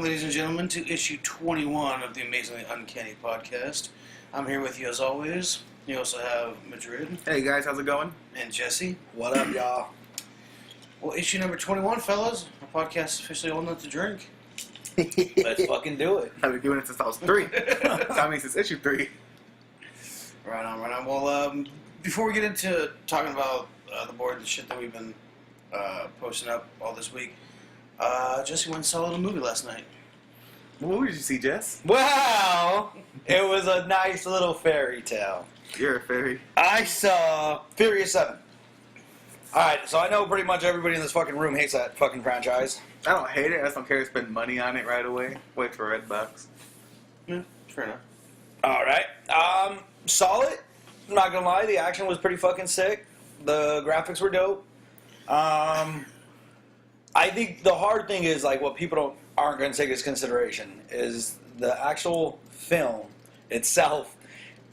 ladies and gentlemen, to issue 21 of the Amazingly Uncanny podcast. I'm here with you as always. You also have Madrid. Hey guys, how's it going? And Jesse. What up, y'all? Well, issue number 21, fellas. Our podcast is officially old enough to drink. Let's fucking do it. I've been doing it since I was 3. That means it's issue 3. Right on. Well, before we get into talking about the board and shit that we've been posting up all this week, Jesse went and saw a little movie last night. What did you see, Jess? Well, it was a nice little fairy tale. You're a fairy. I saw Furious 7. Alright, so I know pretty much everybody in this fucking room hates that fucking franchise. I don't hate it. I just don't care to spend money on it right away. Wait for Redbox. Yeah, fair enough. Alright. Saw it. I'm not gonna lie, the action was pretty fucking sick. The graphics were dope. I think the hard thing is, like, what people aren't going to take into consideration is the actual film itself.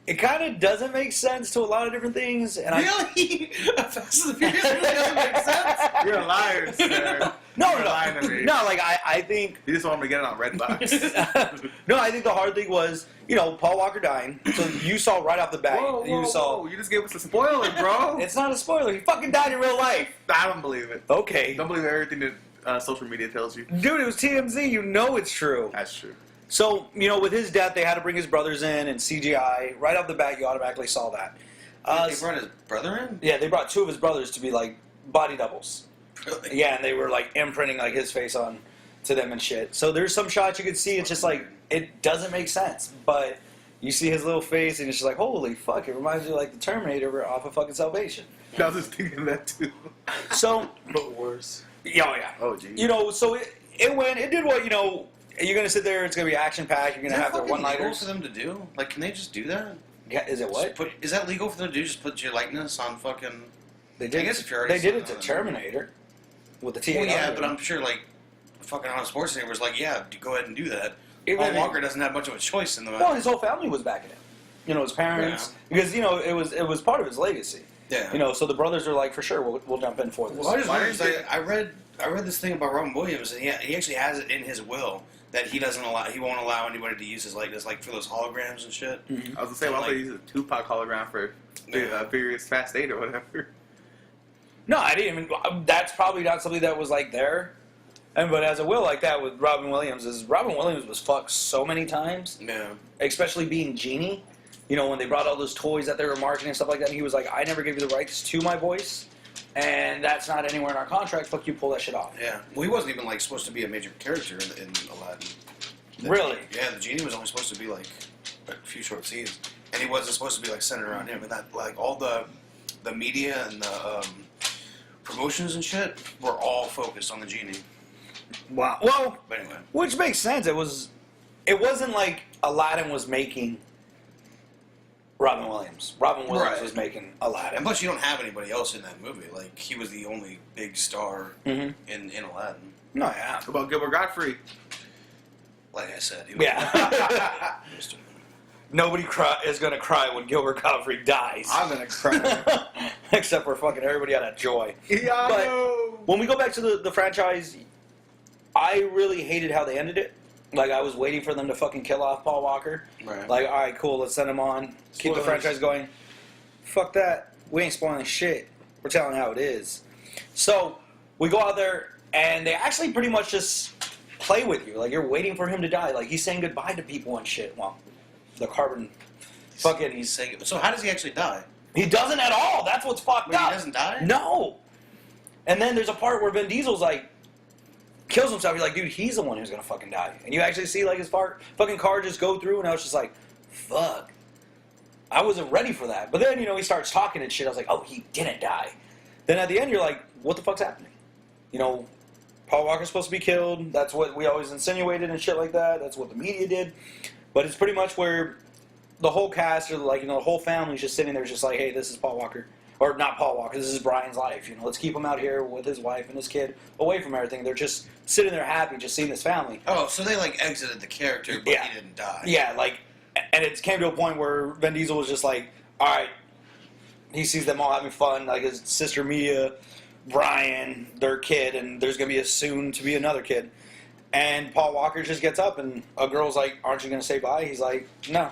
It kind of doesn't make sense to a lot of different things. And Really? Fast and the Furious really doesn't make sense? You're a liar, sir. No, You're lying to me. No, like, I think... You just want me to get it on Redbox. No, I think the hard thing was, you know, Paul Walker dying. So you saw right off the bat. Whoa, Whoa. you just gave us a spoiler, bro. It's not a spoiler. He fucking died in real life. I don't believe it. Okay. Don't believe everything that social media tells you. Dude, it was TMZ. You know it's true. That's true. So, you know, with his death, they had to bring his brothers in and CGI. Right off the bat, you automatically saw that. They brought his brother in? Yeah, they brought 2 of his brothers to be, like, body doubles. Really? Yeah, and they were, like, imprinting, like, his face on to them and shit. So there's some shots you could see. It's just, like, it doesn't make sense. But you see his little face, and it's just like, holy fuck, it reminds you of, like, the Terminator off of fucking Salvation. I was just thinking that, too. So... But worse. Yeah. Oh, geez. You know, so it did what, you know... You're going to sit there, it's going to be action-packed, you're going to have their one-liners. Is that legal for them to do? Like, can they just do that? Yeah, is it what? Is that legal for them to do? Just put your likeness on fucking... They did, I guess if you're already... They did it to Terminator with the T-800. Well, yeah, but I'm sure, like, fucking Arnold Schwarzenegger was like, yeah, go ahead and do that. Even Paul Walker doesn't have much of a choice in the matter. Well, his whole family was backing it. You know, his parents. Yeah. Because, you know, it was part of his legacy. Yeah. You know, so the brothers are like, for sure, we'll jump in for this. Well, I just wondered, I read this thing about Robin Williams, and he actually has it in his will that he won't allow anybody to use his likeness, like for those holograms and shit. Mm-hmm. I was gonna say, why don't they use a Tupac hologram for Furious Fast 8 or whatever? No, I didn't even. That's probably not something that was like there. But as a will like that with Robin Williams, Robin Williams was fucked so many times. Yeah. Especially being Genie. You know, when they brought all those toys that they were marketing and stuff like that, and he was like, I never gave you the rights to my voice, and that's not anywhere in our contract. Fuck you, pull that shit off. Yeah. Well, he wasn't even, like, supposed to be a major character in Aladdin. Really? Yeah, the Genie was only supposed to be, like, a few short scenes. And he wasn't supposed to be, like, centered around him. And that, like, all the media and the promotions and shit were all focused on the Genie. Wow. Well, But anyway. which makes sense. It wasn't like Aladdin was making Robin Williams. Robin Williams Right. was making Aladdin. And plus, you don't have anybody else in that movie. Like, he was the only big star in Aladdin. No, yeah. What about Gilbert Godfrey? Like I said. He was Yeah. Nobody is going to cry when Gilbert Godfrey dies. I'm gonna cry. Except for fucking everybody out of joy. Yeah, But when we go back to the franchise, I really hated how they ended it. Like, I was waiting for them to fucking kill off Paul Walker. Right. Like, all right, cool, let's send him on. Keep the Spoilers. franchise going. Fuck that. We ain't spoiling shit. We're telling how it is. So, we go out there, and they actually pretty much just play with you. Like, you're waiting for him to die. Like, he's saying goodbye to people and shit. Well, the carbon... Fucking... He's saying... So how does he actually die? He doesn't at all. That's what's fucked Wait, up. he doesn't die? No. And then there's a part where Vin Diesel's like, kills himself. You're like, dude, he's the one who's gonna fucking die. And you actually see like his fucking car just go through, and I was just like, fuck. I wasn't ready for that. But then, you know, he starts talking and shit. I was like, oh, he didn't die. Then at the end, you're like, what the fuck's happening? You know, Paul Walker's supposed to be killed. That's what we always insinuated and shit like that. That's what the media did. But it's pretty much where the whole cast, or like, you know, the whole family's just sitting there just like, hey, this is Paul Walker. Or not Paul Walker, this is Brian's life. You know, let's keep him out here with his wife and his kid, away from everything. They're just sitting there happy, just seeing this family. Oh, so they, like, exited the character, but he didn't die. Yeah, like, and it came to a point where Vin Diesel was just like, all right, he sees them all having fun, like his sister Mia, Brian, their kid, and there's going to be a soon to be another kid. And Paul Walker just gets up, and a girl's like, "Aren't you gonna say bye?" He's like, "No."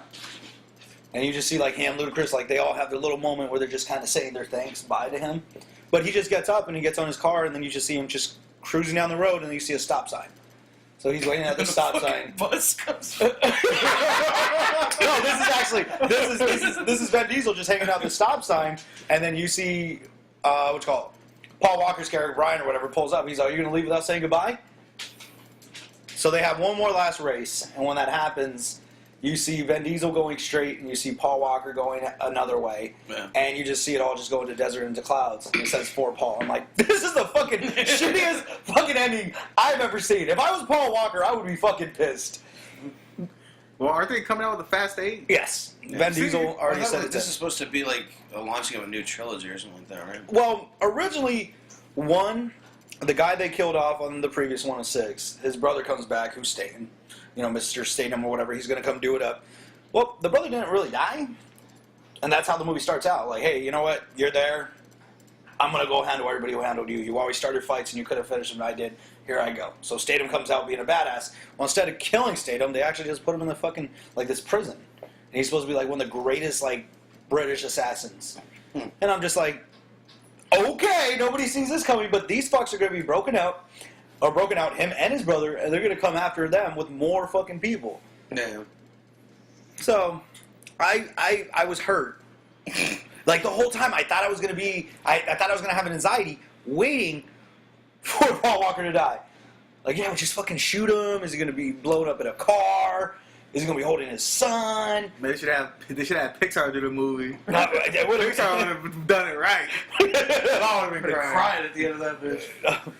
And you just see like him, Ludacris, like they all have their little moment where they're just kind of saying their thanks bye to him. But he just gets up and he gets on his car, and then you just see him just cruising down the road, and then you see a stop sign. So he's waiting at the stop sign. Bus comes. No, this is Vin Diesel just hanging out the stop sign, and then you see what's called Paul Walker's character Brian or whatever pulls up. He's like, "Are you going to leave without saying goodbye?" So they have one more last race, and when that happens, you see Vin Diesel going straight, and you see Paul Walker going another way, and you just see it all just go into desert into clouds. And it says for Paul. I'm like, this is the fucking shittiest fucking ending I've ever seen. If I was Paul Walker, I would be fucking pissed. Well, aren't they coming out with a Fast 8? Yes. Vin Diesel already said it. This is supposed to be like a launching of a new trilogy or something like that, right? Well, originally, the guy they killed off on the previous one of 6, his brother comes back, who's Statham, Mr. Statham or whatever, he's going to come do it up. Well, the brother didn't really die, and that's how the movie starts out. Like, hey, you know what? You're there. I'm going to go handle everybody who handled you. You always started fights, and you could have finished them, and I did. Here I go. So Statham comes out being a badass. Well, instead of killing Statham, they actually just put him in the fucking, like, this prison. And he's supposed to be, like, one of the greatest, like, British assassins. And I'm just like, okay, nobody sees this coming, but these fucks are going to be broken out, him and his brother, and they're going to come after them with more fucking people. Yeah. So, I was hurt. Like, the whole time, I thought I was going to have an anxiety waiting for Paul Walker to die. Like, yeah, just fucking shoot him. Is he going to be blown up in a car? Is he going to be holding his son? They should have Pixar do the movie. Pixar would have done it right. I would have been crying at the end of that bitch.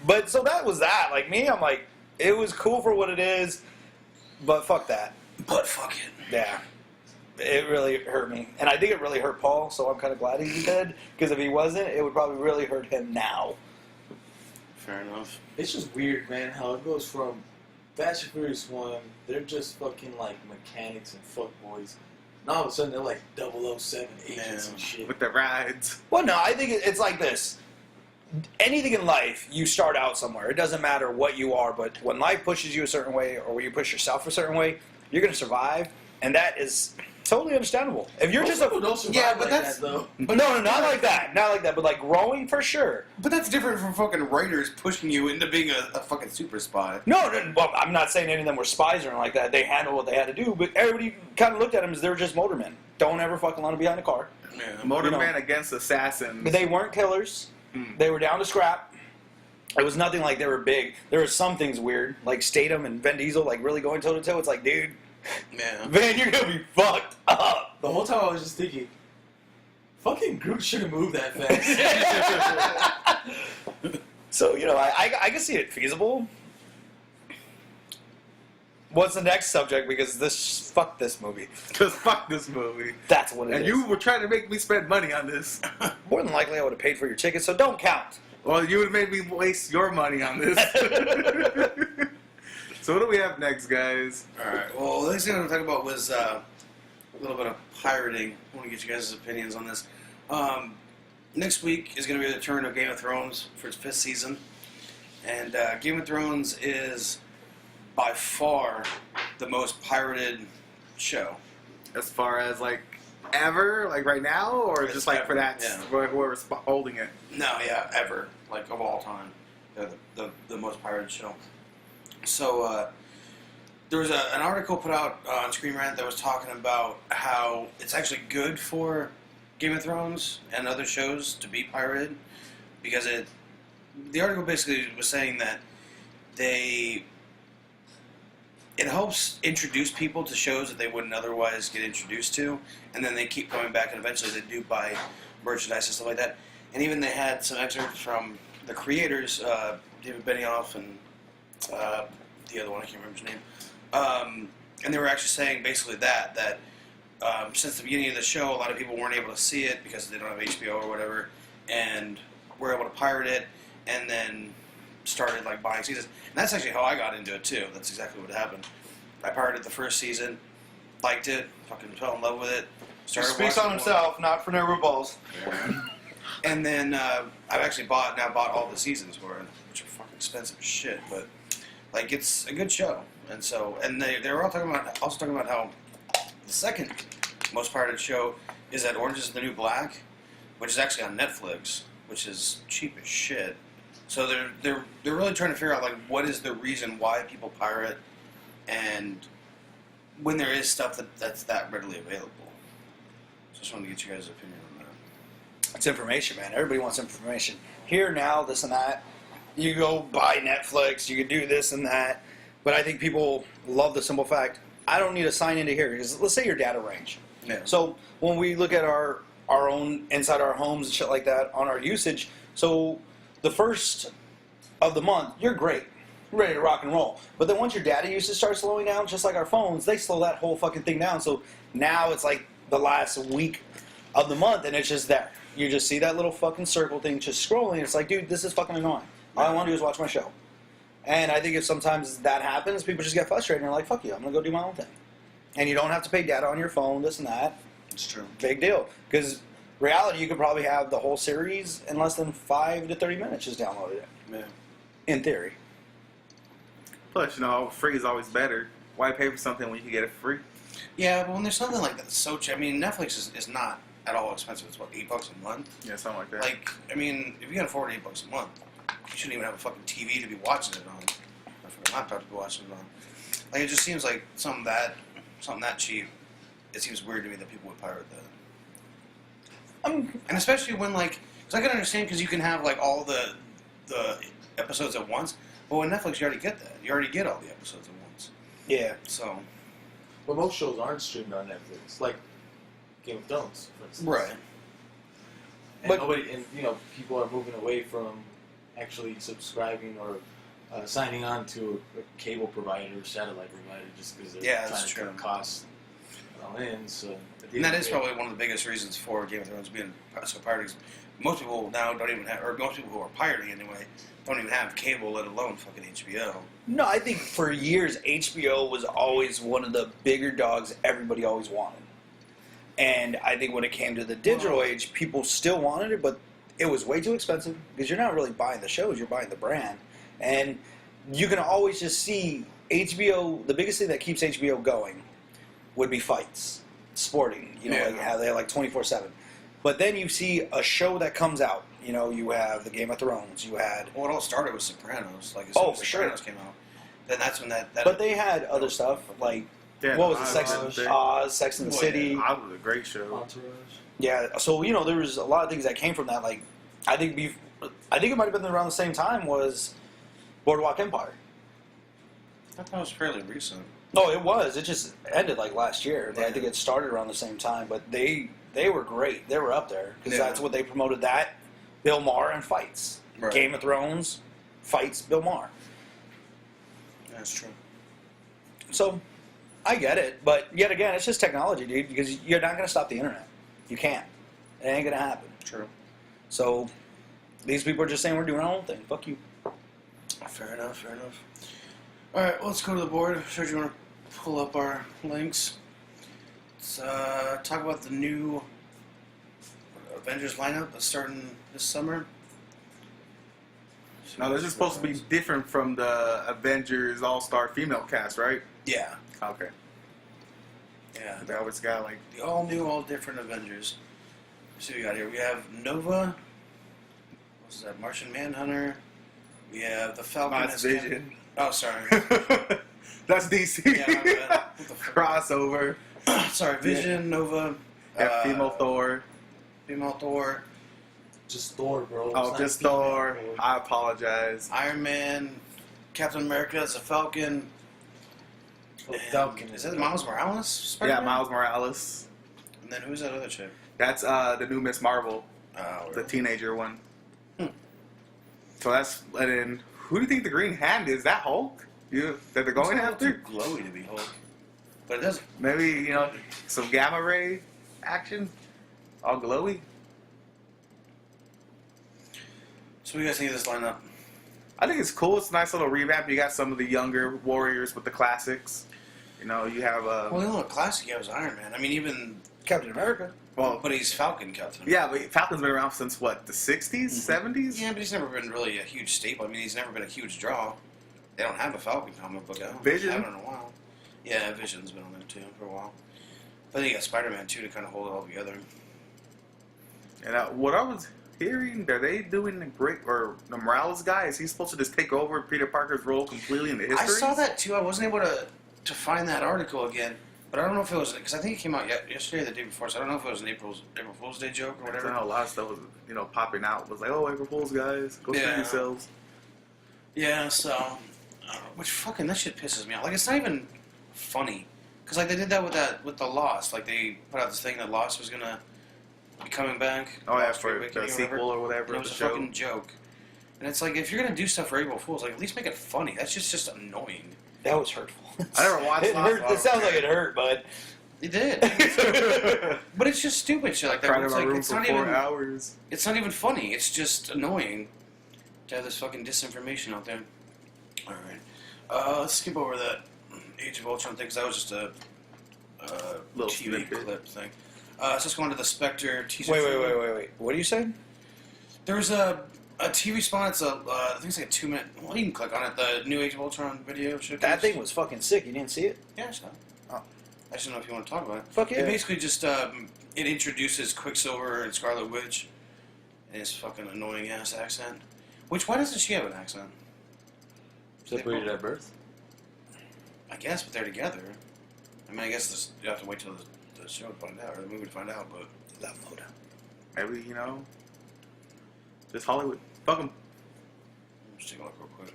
But so that was that. Like me, I'm like, it was cool for what it is, but fuck that. But fuck it. Yeah. It really hurt me. And I think it really hurt Paul, so I'm kind of glad he's dead. Because if he wasn't, it would probably really hurt him now. Fair enough. It's just weird, man, how it goes from Fast and Furious 1, they're just fucking like mechanics and fuckboys. And all of a sudden they're like 007 agents and shit. With the rides. Well, no, I think it's like this. Anything in life, you start out somewhere. It doesn't matter what you are, but when life pushes you a certain way or when you push yourself a certain way, you're going to survive. And that is totally understandable. If you're just people don't survive that's that, though. But no, not like that. Not like that. But like growing for sure. But that's different from fucking writers pushing you into being a fucking super spy. No, well, I'm not saying any of them were spies or anything like that. They handled what they had to do, but everybody kind of looked at them as they were just motormen. Don't ever fucking let them behind a car. Yeah. Motorman against assassins. But they weren't killers. They were down to scrap. It was nothing like they were big. There were some things weird, like Statham and Vin Diesel, like really going toe to toe. It's like, dude, man, you're gonna be fucked up. The whole time I was just thinking, fucking Groot shouldn't move that fast. So, I can see it feasible. What's the next subject? Because fuck this movie. Because fuck this movie. That's what it is. And you were trying to make me spend money on this. More than likely I would have paid for your ticket, so don't count. Well, you would have made me waste your money on this. So what do we have next, guys? Alright, well, the next thing I'm going to talk about was a little bit of pirating. I want to get you guys' opinions on this. Next week is going to be the return of Game of Thrones for its 5th season. And Game of Thrones is by far the most pirated show. As far as, like, ever? Like, right now? Or It's just, like, ever, for that, yeah. whoever's holding it? No, yeah, ever. Like, of all time. They're the most pirated show. So, there was an article put out on Screen Rant that was talking about how it's actually good for Game of Thrones and other shows to be pirated because the article basically was saying that it helps introduce people to shows that they wouldn't otherwise get introduced to, and then they keep coming back, and eventually they do buy merchandise and stuff like that. And even they had some excerpts from the creators, David Benioff and the other one, I can't remember his name. And they were actually saying basically that since the beginning of the show, a lot of people weren't able to see it because they don't have HBO or whatever, and were able to pirate it, and then started like buying seasons. And that's actually how I got into it too. That's exactly what happened. I pirated the first season, liked it, fucking fell in love with it. Started Speaks watching on himself, not for no balls. And then I've actually bought all the seasons for it, which are fucking expensive as shit. But Like it's a good show, and so they were all also talking about how the second most pirated show is that Orange is the New Black, which is actually on Netflix, which is cheap as shit. So they're really trying to figure out like what is the reason why people pirate, and when there is stuff that's that readily available. So just wanted to get you guys' opinion on that. It's information, man. Everybody wants information. Here, now, this and that. You go buy Netflix, you can do this and that. But I think people love the simple fact, I don't need to sign into here. Because let's say your data range. Yeah. So when we look at our own, inside our homes and shit like that, on our usage, so the first of the month, you're great. You're ready to rock and roll. But then once your data usage starts slowing down, just like our phones, they slow that whole fucking thing down. So now it's like the last week of the month, and it's just there. You just see that little fucking circle thing just scrolling. It's like, dude, this is fucking annoying. All I want to do is watch my show. And I think if sometimes that happens, people just get frustrated and are like, fuck you, I'm going to go do my own thing. And you don't have to pay data on your phone, this and that. It's true. Big deal. Because reality, you could probably have the whole series in less than 5 to 30 minutes just downloaded it. Yeah. In theory. Plus, free is always better. Why pay for something when you can get it free? Yeah, but when there's something like that, it's so cheap. I mean, Netflix is not at all expensive. It's what, $8 a month? Yeah, something like that. Like, I mean, if you can afford $8 a month, you shouldn't even have a fucking TV to be watching it on, or a fucking laptop to be watching it on. Like, it just seems like something that cheap. It seems weird to me that people would pirate that. And especially when because I can understand because you can have like all the episodes at once, but with Netflix you already get that. You already get all the episodes at once. Yeah. So. But most shows aren't streamed on Netflix, like Game of Thrones, for instance. Right. And people are moving away from actually subscribing or signing on to a cable provider or satellite provider just because they're trying to cut costs in. So and that is probably one of the biggest reasons for Game of Thrones being so pirated. Most people now don't even have, or most people who are pirating anyway, don't even have cable, let alone fucking HBO. No, I think for years HBO was always one of the bigger dogs everybody always wanted. And I think when it came to the digital age, people still wanted it, but it was way too expensive because you're not really buying the shows, you're buying the brand. And you can always just see HBO, the biggest thing that keeps HBO going would be fights, sporting, like how they're like 24/7. But then you see a show that comes out, you have the Game of Thrones, you had... Well, it all started with Sopranos, as soon as Sopranos came out. Then that's when that But they had other stuff, like, what was it, Sex and the City? Yeah, that was a great show. Entourage. Yeah, so, there was a lot of things that came from that, like, I think it might have been around the same time was Boardwalk Empire. I thought that was fairly recent. No, it was. It just ended like last year. But I think it started around the same time. But they were great. They were up there because that's what they promoted. That Bill Maher and fights. Right. Game of Thrones, fights, Bill Maher. That's true. So I get it, but yet again, it's just technology, dude. Because you're not going to stop the internet. You can't. It ain't going to happen. True. So these people are just saying we're doing our own thing. Fuck you. Fair enough. All right, well, let's go to the board. Serge, you want to pull up our links? Let's talk about the new Avengers lineup that's starting this summer. Now, this is supposed to be different from the Avengers All-Star female cast, right? Yeah. Okay. Yeah. They always got, The all-new, all-different Avengers. Let's see what we got here. We have Nova. What's that? Martian Manhunter. We have the Falcon. That's Vision. Oh, sorry. That's DC. Yeah, my bad. What the fuck? Crossover. Sorry, Vision, Nova. Female Thor. Female Thor. Just Thor, bro. Oh, just Thor. I apologize. Iron Man. Captain America as a Falcon. Oh, Falcon. Is that Miles Morales? Yeah, Spider-Man? Miles Morales. And then who's that other chick? That's the new Miss Marvel, the teenager one. So that's and then who do you think the Green Hand is? That Hulk? That they're going after? Too glowy to be Hulk, but it doesn't. Maybe some gamma ray action, all glowy. So what do you guys think of this lineup? I think it's cool. It's a nice little revamp. You got some of the younger warriors with the classics. You have Well, the only classic you have is Iron Man. I mean, even Captain America. well, but he's Falcon Captain. yeah, but Falcon's been around since what, the 60s, 70s? Yeah, but he's never been really a huge staple. I mean, he's never been a huge draw. They don't have a Falcon comic book out. Vision? Haven't in a while. Yeah, Vision's been on there too for a while. But then you got Spider-Man too to kind of hold it all together. And what I was hearing, are they doing the the Morales guy? Is he supposed to just take over Peter Parker's role completely in the history? I saw that too. I wasn't able to find that article again. But I don't know if it was, because I think it came out yesterday or the day before, so I don't know if it was an April Fool's Day joke or whatever. I know a lot of stuff was, popping out. It was like, oh, April Fool's, guys. Go screw yourselves. Yeah, so, which fucking, that shit pisses me off. Like, it's not even funny. Because, like, they did that with the Lost. Like, they put out this thing that Lost was going to be coming back. Oh, yeah, for the sequel or whatever. It was a fucking joke. And it's like, if you're going to do stuff for April Fool's, like, at least make it funny. That's just annoying. That was hurtful. I never watched it. It sounds like it hurt, but it did. But it's just stupid shit like that. Cried in my room for 4 hours. It's not even funny. It's just annoying to have this fucking disinformation out there. All right, let's skip over that Age of Ultron thing because that was just a little TV snippet. clip thing. Let's just go on to the Spectre teaser. Wait. What are you saying? There's a TV spot. It's I think it's like a 2-minute. Well, you can click on it. The new Age of Ultron video. That thing was fucking sick. You didn't see it? Yeah, I saw it. Oh. I just don't know if you want to talk about it. Fuck yeah. It basically just it introduces Quicksilver and Scarlet Witch in his fucking annoying ass accent. Why doesn't she have an accent? Separated at birth? I guess, but they're together. I mean, I guess you have to wait till the show to find out, or the movie to find out, but... Maybe, just Hollywood. Fuck them. Just take a look real quick.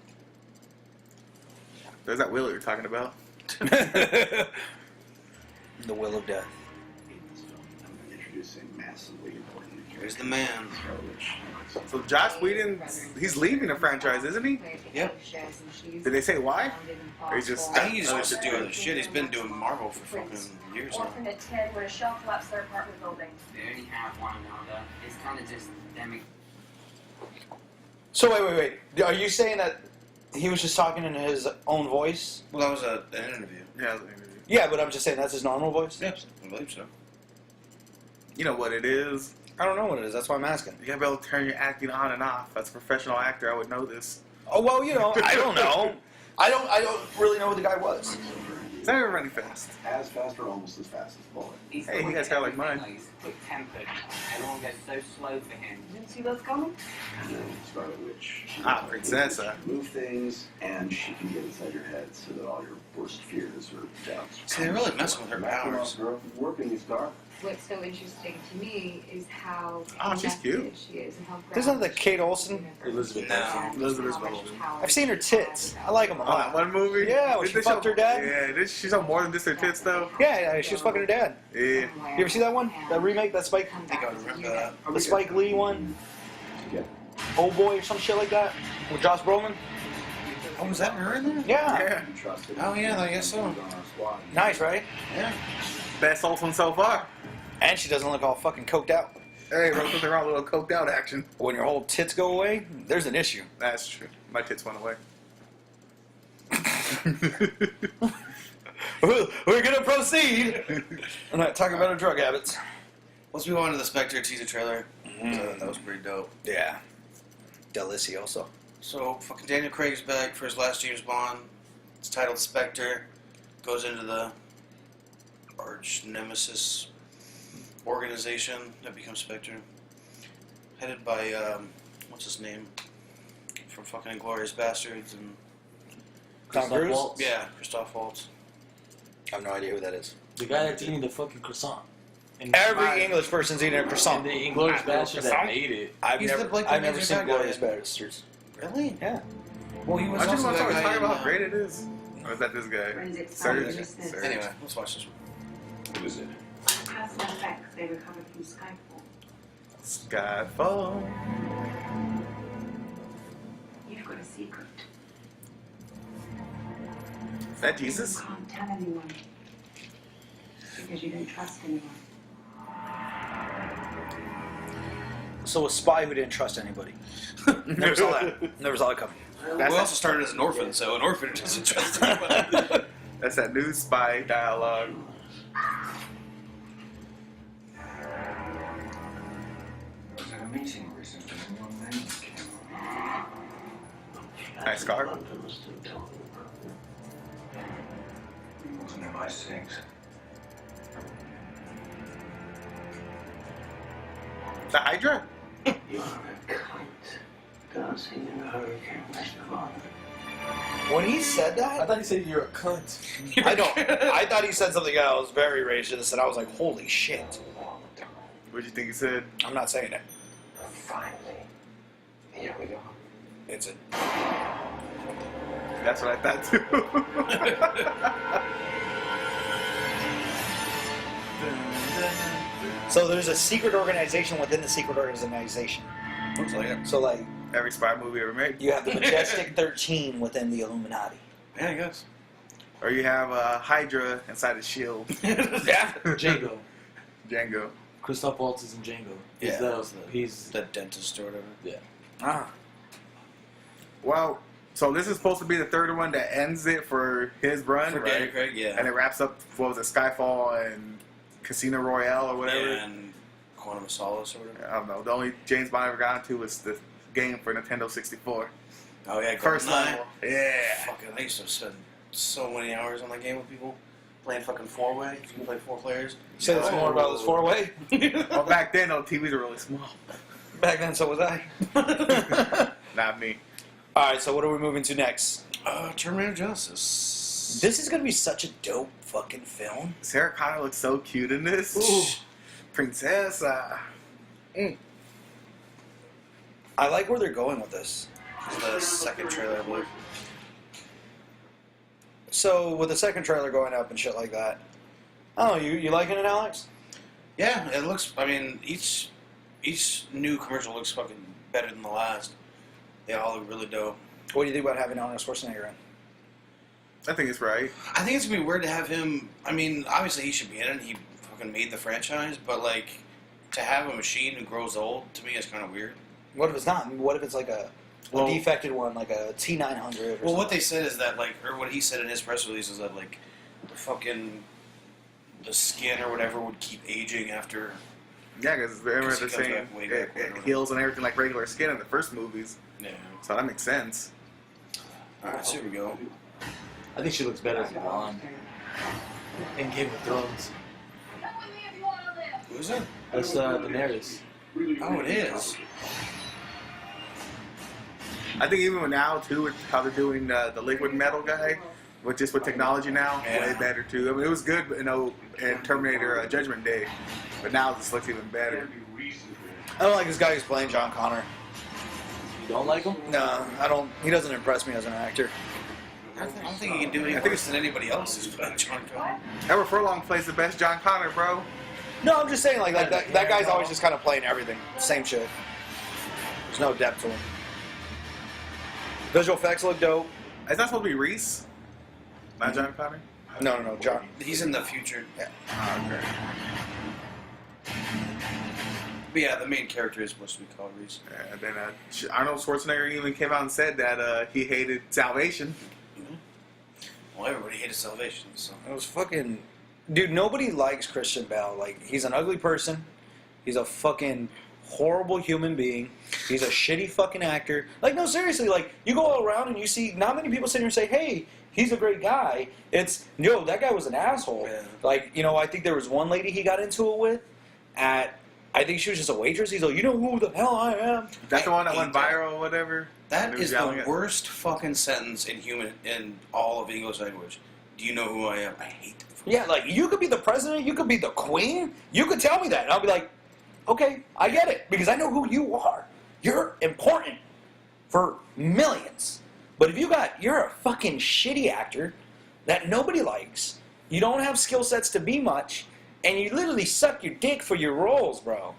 There's that wheel you're talking about. The Will of Death. Introducing massively important. Here's the man. So Joss Whedon, he's leaving the franchise, isn't he? Yep. Did they say why? Or he just... I think he just wants to do other shit. He's been doing Marvel for fucking years now. Orphan at 10 when a shell collapsed their apartment building. They only have one another. It's kind of just them. So wait. Are you saying that he was just talking in his own voice? Well, that was an interview. Yeah, it was an interview. Yeah, but I'm just saying that's his normal voice? Yes, I believe so. You know what it is. I don't know what it is. That's why I'm asking. You gotta be able to turn your acting on and off. As a professional actor, I would know this. Oh, well, I don't know. I don't really know who the guy was. It's not even running fast. As fast or almost as fast as bullet. Hey, you guys got like mine. He's quick-tempered. Everyone goes so slow for him. Didn't see those coming? And then Scarlet Witch. Ah, Princessa. She can move things, and she can get inside your head so that all your worst fears or doubts. See, they're really messing with her powers. Working is dark. What's so interesting to me is how Oh, she's cute. connected she is and how Isn't that Kate Olsen? Elizabeth No. Elizabeth Olsen. I've seen her tits. I like them a Oh, that lot. one movie? Yeah, when Did she they fucked show- her dad? Yeah, did she show more than just her tits, though? Yeah, she was fucking her dad. Yeah. You ever see that one? That remake? That Spike? I think I would remember that. The Spike Lee one? Yeah. Old Boy or some shit like that? With Josh Brolin? Oh, was that her in there? Yeah. Yeah. Trusted. Oh, yeah, I guess so. On our squad. Nice, right? Yeah. Best Olsen so far. And she doesn't look all fucking coked out. Hey, what's with around a little coked out action? When your whole tits go away, there's an issue. That's true. My tits went away. We're gonna proceed. I'm not talking about our drug habits. Let's move on to the Spectre teaser trailer. That was pretty dope. Yeah. Delicioso. So, fucking Daniel Craig's back for his last James Bond. It's titled Spectre. Goes into the arch nemesis organization that becomes Spectre. Headed by, what's his name? From fucking Inglourious Bastards and... Tom Cruise? Waltz? Yeah, Christoph Waltz. I have no idea who that is. The guy that's eating the fucking croissant. And Every English person's eating a croissant. And the Inglourious Bastards that Croissant? made it. I've He's the never, Blake I've never Lively seen bad guy. Glorious Bastards. Really? Yeah. Well, he was I just also want to that guy talk in, about how great it is. Or is that this guy? Forensic Surge. scientist. Surge. Anyway, let's watch this one. What is it? Plasma effects they recovered from Skyfall. Skyfall. You've got a secret. Is that Jesus? You can't tell anyone. Because you don't trust anyone. So a spy who didn't trust anybody. Never saw that. Never saw it coming. We also started as an orphan, so an orphan doesn't trust anybody. That's that new spy dialogue. I was at a meeting recently and your names came up. Nice scar. London was still telling her. Wasn't it my six? The Hydra? You're a kite dancing in the hurricane west of London. When he said I that, thought he said you're a cunt. I don't. I thought he said something else very racist, and I was like, "Holy shit!" What do you think he said? I'm not saying it. Finally. Here we go. It's a. That's what I thought too. So there's a secret organization within the secret organization. Looks like it. So like, Every spy movie ever made. you have the Majestic 13 within the Illuminati. Yeah, I guess. Or you have Hydra inside his shield. Yeah. Django. Django. Christoph Waltz is in Django. He's Yeah, the, the- he's The dentist or whatever. yeah. Ah. Well, so this is supposed to be the third one that ends it for his run, For right? Daniel Craig, yeah. And it wraps up, what was it, Skyfall and Casino Royale or whatever? And Quantum of Solace or whatever. I don't know. The only James Bond I ever got into was the game for Nintendo 64. Oh yeah, First GoldenEye. level. Yeah. Fucking, I used to spend so many hours on that game with people playing fucking 4-way. You can play 4 players. Say this more about this 4-way. Well, back then, those TVs were really small. Back then, so was I. Not me. All right, so what are we moving to next? Terminator Justice. This is gonna be such a dope fucking film. Sarah Connor looks so cute in this. Ooh. Princessa. I like where they're going with this. It's the second trailer, I believe. So with the second trailer going up and shit like that, oh, you liking it, Alex? Yeah, it looks. I mean, each new commercial looks fucking better than the last. They all look really dope. What do you think about having Arnold Schwarzenegger in? I think it's right. I think it's gonna be weird to have him. I mean, obviously he should be in it. He fucking made the franchise, but like to have a machine who grows old to me is kind of weird. What if it's not? What if it's like a defected one, like a T900? Well, what they said is that, like, or what he said in his press release is that, like, the skin or whatever would keep aging after. Yeah, because they're Because the he comes same. back way back It when. heals and everything like regular skin in the first movies. Yeah. So that makes sense. Alright, so here we go. I think she looks better as a blonde. In Game of Thrones. Who's it? That's Daenerys. Oh, it is. I think even now, too, with how they're doing the liquid metal guy, with technology now, Yeah. way better, too. I mean, it was good, in Terminator Judgment Day, but now this looks even better. I don't like this guy who's playing John Connor. You don't like him? No, I don't. He doesn't impress me as an actor. I don't think he can do any worse than anybody else who's playing John Connor. Edward Furlong plays the best John Connor, bro. No, I'm just saying, like that guy's always just kind of playing everything. Same shit. There's no depth to him. Visual effects look dope. Is that supposed to be Reese? Not John Connor? No, John. He's in the future. Yeah. Oh, okay. But yeah, the main character is supposed to be called Reese. And then Arnold Schwarzenegger even came out and said that he hated Salvation. Well, everybody hated Salvation, so. It was fucking... Dude, nobody likes Christian Bale. Like, he's an ugly person. He's a fucking horrible human being. He's a shitty fucking actor. Like, no, seriously, like, you go all around and you see not many people sit here and say, hey, he's a great guy. It's, yo, that guy was an asshole. Yeah. Like, you know, I think there was one lady he got into it with at... I think she was just a waitress. He's like, you know who the hell I am? That's the one that hate went viral or whatever? That He was is yelling the at- worst fucking sentence in all of English language. Do you know who I am? I hate that. Yeah, like, you could be the president, you could be the queen, you could tell me that, and I'll be like, okay, I get it, because I know who you are. You're important for millions. But if you're a fucking shitty actor that nobody likes, you don't have skill sets to be much, and you literally suck your dick for your roles, bro,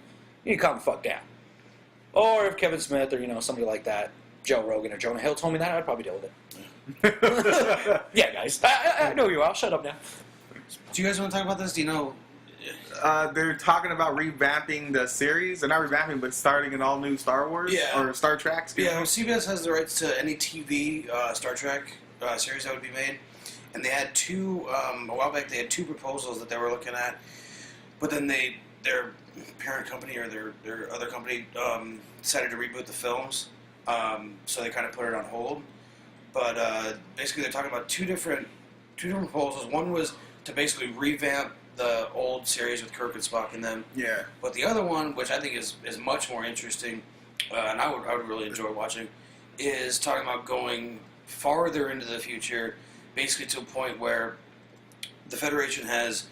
you need to calm the fuck down. Or if Kevin Smith or, you know, somebody like that, Joe Rogan or Jonah Hill told me that, I'd probably deal with it. Yeah, guys, I know you. I'll shut up now. Do you guys want to talk about this? Do you know? They're talking about revamping the series. They're not revamping, but starting an all-new Star Wars. Yeah. Or Star Trek. Excuse Yeah, me. well, CBS has the rights to any TV Star Trek series that would be made. And they had two, a while back, they had two proposals that they were looking at. But then their parent company or their other company decided to reboot the films. So they kind of put it on hold. But basically, they're talking about two different proposals. One was to basically revamp the old series with Kirk and Spock in them. Yeah. But the other one, which I think is much more interesting, and I would really enjoy watching, is talking about going farther into the future, basically to a point where the Federation has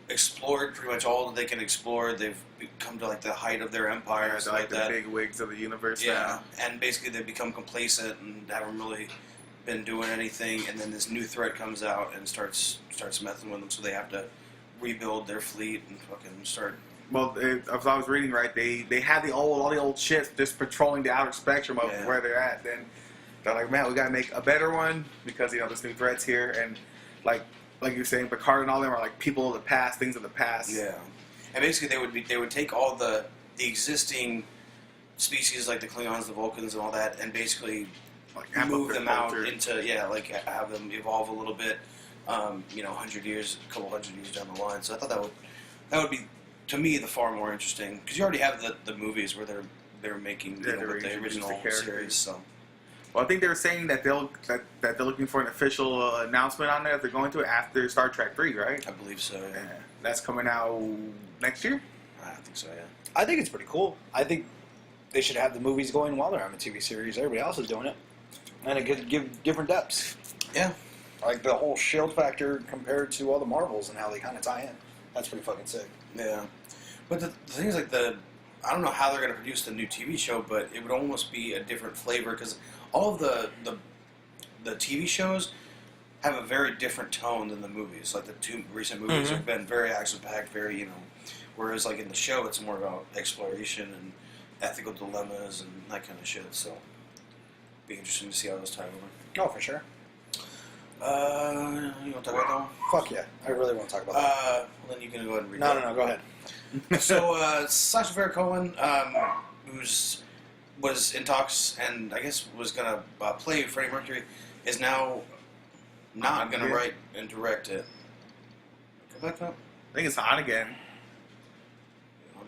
explored pretty much all that they can explore. They've come to like the height of their empire, and stuff like the that. big wigs of the universe. Yeah, and basically they've become complacent and haven't really been doing anything. And then this new threat comes out and starts messing with them, so they have to rebuild their fleet and fucking start. Well, as I was reading right, they had all the old ships just patrolling the outer spectrum of where they're at. Then they're like, man, we gotta make a better one because there's new threats here, and like you're saying, Picard and all them are like people of the past, things of the past. Yeah, and basically they would take all the existing species like the Klingons, the Vulcans, and all that, and basically like move them out culture. into have them evolve a little bit. 100 years, a couple hundred years down the line. So I thought that would be, to me, the far more interesting, because you already have the movies where they're making they're with the original series. So. Well, I think they were saying that they're looking for an official announcement on that if they're going to it after Star Trek 3, right? I believe so. Yeah. That's coming out next year. I think so. Yeah. I think it's pretty cool. I think they should have the movies going while they're having a TV series. Everybody else is doing it, and it could give different depths. Yeah. Like the whole Shield factor compared to all the Marvels and how they kind of tie in. That's pretty fucking sick. Yeah. But the thing is, like, I don't know how they're going to produce the new TV show, but it would almost be a different flavor, because all of the TV shows have a very different tone than the movies. Like, the two recent movies have been very action-packed, very, whereas, like, in the show, it's more about exploration and ethical dilemmas and that kind of shit, so it'd be interesting to see how those tie over. Oh, for sure. You want to talk about that one? Fuck yeah. I really want to talk about that. Well, then you can go ahead and read No, go ahead. So, Sacha Baron Cohen, was in talks and I guess was going to play Freddie Mercury, is now not going to write and direct it. Go back up. I think it's on again.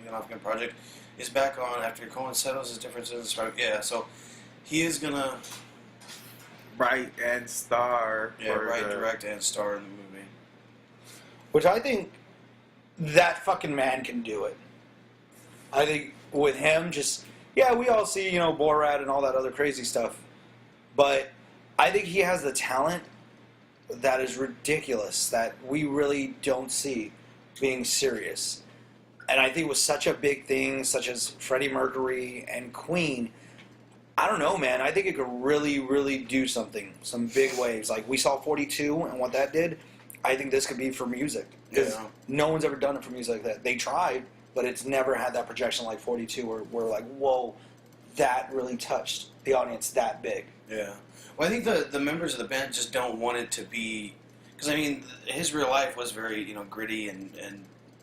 The African project is back on after Cohen settles his differences. Yeah, so he is going to Write and star. write, direct, and star in the movie. Which I think that fucking man can do it. I think with him, we all see, Borat and all that other crazy stuff. But I think he has the talent that is ridiculous, that we really don't see being serious. And I think with such a big thing, such as Freddie Mercury and Queen, I don't know, man. I think it could really, really do something. Some big waves. Like, we saw 42 and what that did. I think this could be for music. Because no one's ever done it for music like that. They tried, but it's never had that projection like 42 where we're like, whoa, that really touched the audience that big. Yeah. Well, I think the members of the band just don't want it to be... Because, I mean, his real life was very, gritty and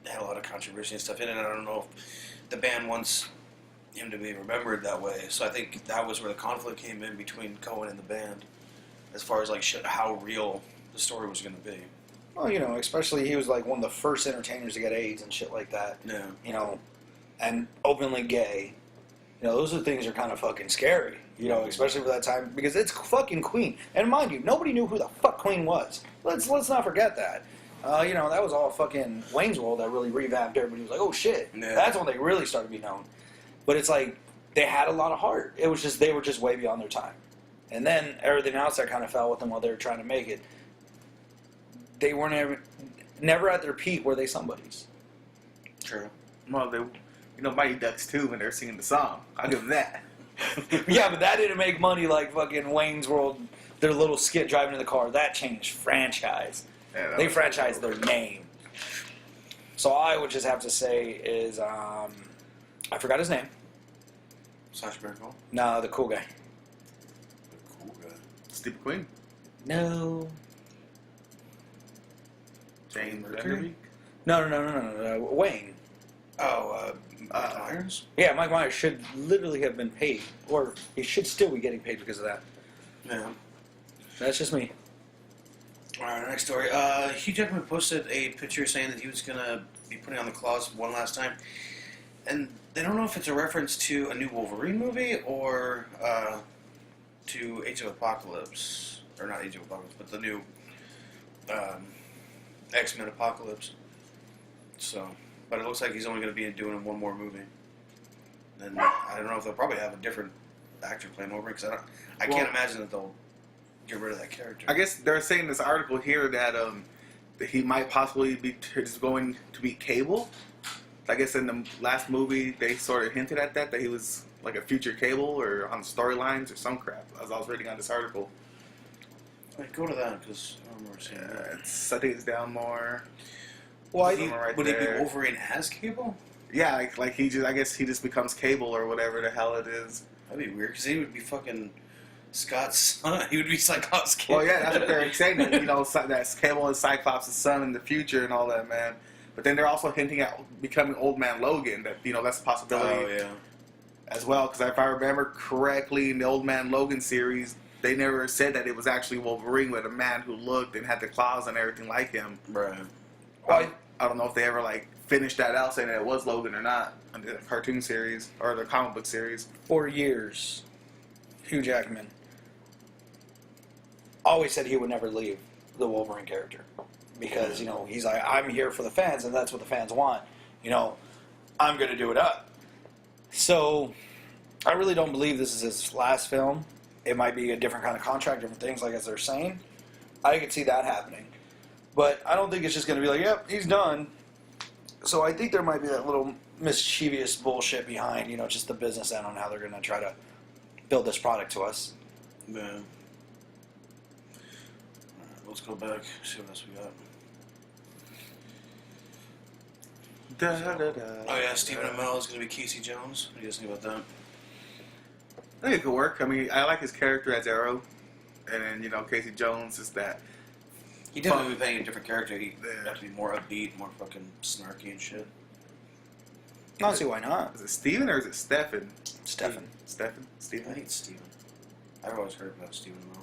had a lot of controversy and stuff in it. And I don't know if the band wants him to be remembered that way. So I think that was where the conflict came in between Cohen and the band, as far as like how real the story was going to be. Well, especially he was like one of the first entertainers to get AIDS and shit like that. Yeah. And openly gay. Those are things that are kind of fucking scary. Especially for that time, because it's fucking Queen. And mind you, nobody knew who the fuck Queen was. Let's not forget that. That was all fucking Wayne's World that really revamped. Everybody was like, oh shit. Yeah. That's when they really started to be known. But it's like, they had a lot of heart. It was just, they were just way beyond their time. And then everything else that kind of fell with them while they were trying to make it. They weren't never at their peak were they somebodies. True. Well, they, Mighty Ducks too when they're singing the song. I'll give them that. Yeah, but that didn't make money like fucking Wayne's World, their little skit driving in the car. That changed franchise. Yeah, They franchised their name. So I would just have to say is, I forgot his name. Sacha Baron Cohen? No, the cool guy. The cool guy. Steve McQueen. No. James Mercury? Vanderbeek. No. Wayne. Oh, Mike Myers? Yeah, Mike Myers should literally have been paid, or he should still be getting paid because of that. Yeah. That's just me. Alright, next story. Hugh Jackman posted a picture saying that he was going to be putting on the claws one last time. And they don't know if it's a reference to a new Wolverine movie or to Age of Apocalypse, or not Age of Apocalypse, but the new X-Men Apocalypse. So, but it looks like he's only going to be doing one more movie. And I don't know if they'll probably have a different actor playing Wolverine, because I can't imagine that they'll get rid of that character. I guess they're saying in this article here that he might possibly be just going to be Cable. I guess in the last movie they sort of hinted at that he was like a future Cable or on storylines or some crap. As I was reading on this article. Wait, go to that because I don't remember seeing that. I think it's down more. Well, would he be Wolverine as Cable? Yeah, like he just, I guess he just becomes Cable or whatever the hell it is. That'd be weird because he would be fucking Scott's son. He would be Cyclops' kid. Well, yeah, that's what they're saying. That, that's Cable is Cyclops' son in the future and all that, man. But then they're also hinting at becoming Old Man Logan. That that's a possibility. Oh yeah. As well, because if I remember correctly, in the Old Man Logan series, they never said that it was actually Wolverine, but a man who looked and had the claws and everything like him. Right. I don't know if they ever finished that out saying that it was Logan or not in the cartoon series or the comic book series. For years, Hugh Jackman always said he would never leave the Wolverine character because he's like, I'm here for the fans and that's what the fans want. I'm going to do it up. So I really don't believe this is his last film. It might be a different kind of contract, different things, like as they're saying. I could see that happening. But I don't think it's just going to be like, yep, he's done. So I think there might be that little mischievous bullshit behind, just the business end on how they're going to try to build this product to us. Yeah. All right, let's go back, see what else we got. Oh yeah, Stephen Amell is going to be Casey Jones. What do you guys think about that? I think it could work. I mean, I like his character as Arrow. And then, Casey Jones is that. He definitely be playing a different character. He'd have to be more upbeat, more fucking snarky and shit. I don't see why not. Is it Steven or is it Stefan? Stefan. Stefan? I Steven? think it's Steven. I've always heard about Stephen Amell.